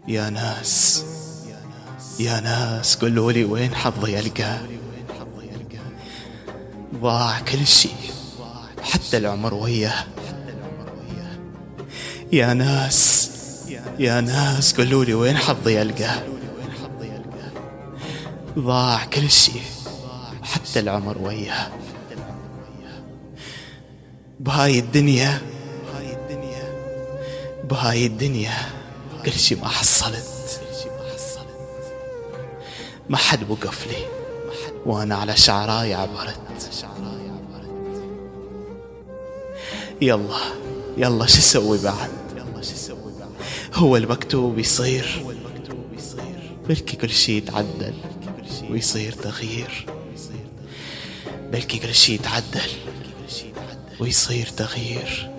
يا ناس يا ناس قولولي وين حظي ألقاه. ضاع كل شي حتى العمر وياه. يا ناس يا ناس قولولي وين حظي ألقاه. ضاع كل شي حتى العمر وياه. بهاي الدنيا بهاي الدنيا كل شي ما حصلت. ما حد وقف لي وانا على شعراي عبرت. يلا يلا شو اسوي بعد؟ هو المكتوب يصير. بلكي كل شي يتعدل ويصير تغيير. بلكي كل شي يتعدل ويصير تغيير.